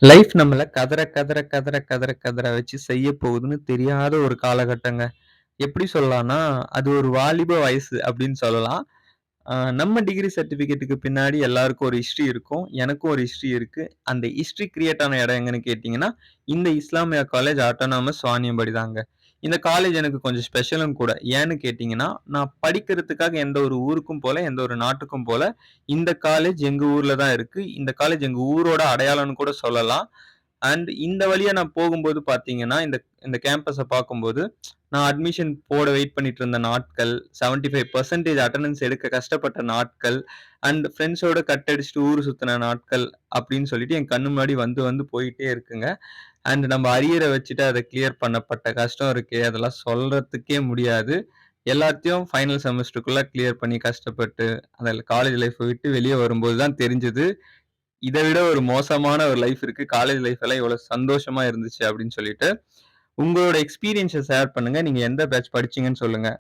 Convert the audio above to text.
Life நம்மள கதற, கதற, கதற, கதற, கதற வச்சு செய்ய போகுதுன்னு தெரியாத ஒரு காலகட்டங்க. எப்படி சொல்லலாம்னா, அது ஒரு வாலிப வயசு அப்படின்னு சொல்லலாம். நம்ம டிகிரி சர்டிஃபிகேட்டுக்கு பின்னாடி எல்லாருக்கும் ஒரு ஹிஸ்ட்ரி இருக்கும். எனக்கும் ஒரு ஹிஸ்ட்ரி இருக்கு. அந்த ஹிஸ்ட்ரி கிரியேட் ஆன இடம் எங்கன்னு கேட்டீங்கன்னா, இந்த இஸ்லாமியா காலேஜ் ஆட்டோனாமஸ் வாணியம்பாடி தாங்க. இந்த காலேஜ் எனக்கு கொஞ்சம் ஸ்பெஷலும் கூட. ஏன்னு கேட்டீங்கன்னா, நான் படிக்கிறதுக்காக எந்த ஒரு ஊருக்கும் போல, எந்த ஒரு நாட்டுக்கும் போல. இந்த காலேஜ் எங்க ஊர்ல தான் இருக்கு. இந்த காலேஜ் எங்க ஊரோட அடையாளம்னு கூட சொல்லலாம். அண்ட் இந்த வழியா நான் போகும்போது பார்த்தீங்கன்னா, இந்த இந்த கேம்பஸ பார்க்கும்போது, நான் அட்மிஷன் போட வெயிட் பண்ணிட்டு இருந்த நாட்கள், 75% அட்டெண்டன்ஸ் எடுக்க கஷ்டப்பட்ட நாட்கள், அண்ட் ஃப்ரெண்ட்ஸோட கட் அடிச்சுட்டு ஊர் சுத்துன நாட்கள், அப்படின்னு சொல்லிட்டு என் கண்ணு முன்னாடி வந்து வந்து போயிட்டே இருக்குங்க. அண்ட் நம்ம அரியர வச்சுட்டு அத கிளியர் பண்ணப்பட்ட கஷ்டம் இருக்கே, அதெல்லாம் சொல்றதுக்கே முடியாது. எல்லாத்தையும் ஃபைனல் செமஸ்டருக்குள்ள கிளியர் பண்ணி கஷ்டப்பட்டு, அந்த காலேஜ் லைஃப்ப விட்டு வெளிய வரும்போது தான் தெரிஞ்சது. இத விட ஒரு மோசமான ஒரு லைஃப் இருக்கு. காலேஜ் லைஃப் எல்லாம் எவ்வளவு சந்தோஷமா இருந்துச்சு அப்படின்னு சொல்லிட்டு. உங்களோட எக்ஸ்பீரியன்ஸ ஷேர் பண்ணுங்க. நீங்க எந்த பேட்ச் படிச்சீங்கன்னு சொல்லுங்க.